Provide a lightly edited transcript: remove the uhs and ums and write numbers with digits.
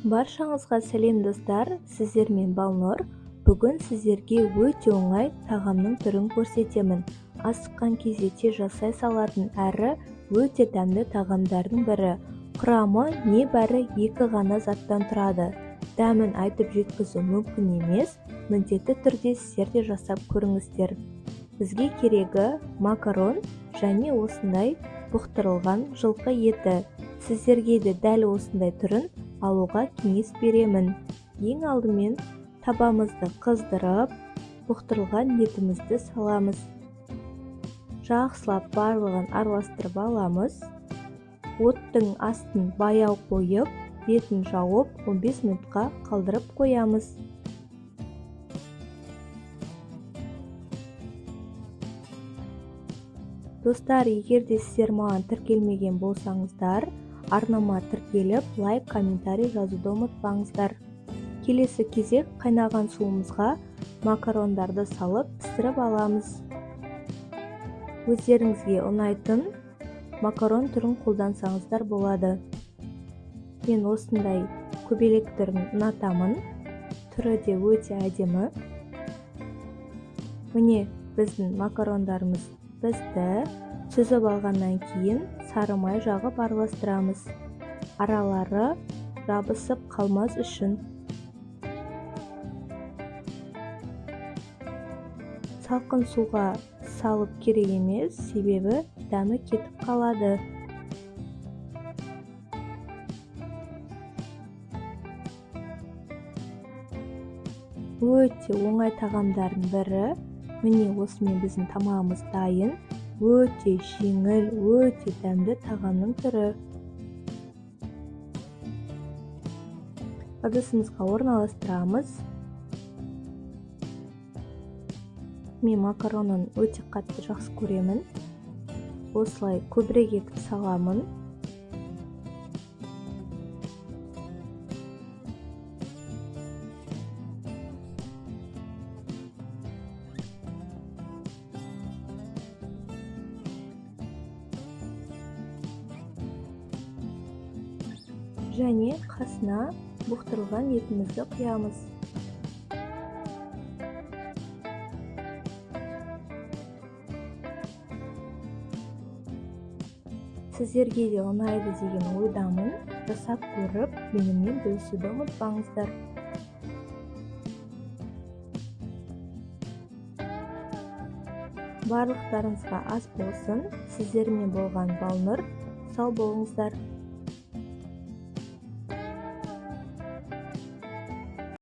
Баршаңызға сәлем достар, сіздермен Балнұр. Бүгін сіздерге өте оңай тағамның түрін көрсетемін. Асыққан кезде тез жасай салатын әрі өте дәмді тағамдардың бірі. Құрамы небәрі 2 ғана заттан тұрады. Дәмін айтып жеткізу мүмкін емес, міндетті түрде сіздер де жасап көріңіздер. Бізге керегі макарон және осындай бұқтырылған жылқы еті. Сіздерге де дәл осындай түрін алуға кеңес беремін. Ең алдымен табамызды қыздырып, бұқтырылған етімізді саламыз. Жақсылап барлығын араластырып аламыз. Оттың астын баяу қойып, бетін жауып 15 минутқа қалдырып қоямыз. Достар, егер де сіздер маған тіркелмеген болсаңыздар, арнама тіркеліп, лайк, комментарий жазуды ұмытпаңыздар. Келесі кезек қайнаған суымызға макарондарды салып пісіріп аламыз. Өздеріңізге ұнайтын макарон түрін қолдансаңыздар болады. Мен осындай көбелек түрін ұнатамын. Түрі де өте әдемі. Міне біздің макарондарымыз бізді. Сүзіп алғаннан кейін сары май жағып араластырамыз. Аралары жабысып қалмас үшін. Салқын суға салып керек емес, себебі дәмі кетіп қалады. Өте оңай тағамдардың бірі. Міне осымен біздің тамағымыз дайын. Өте жеңіл, өте дәмді тағамның түрі. Ыдысымызға орналастырамыз. Мен макаронын өте қатты жақсы көремін. Осылай көбірек етіп саламын. Және қасына бұқтырылған етімізді құямыз. Сіздерге де ұнайды деген ойдамын. Жасап көріп, менімен бөлісуді ұмытпаңыздар. Барлықтарыңызға ас болсын. Сіздермен болған Балнұр. Сау болыңыздар.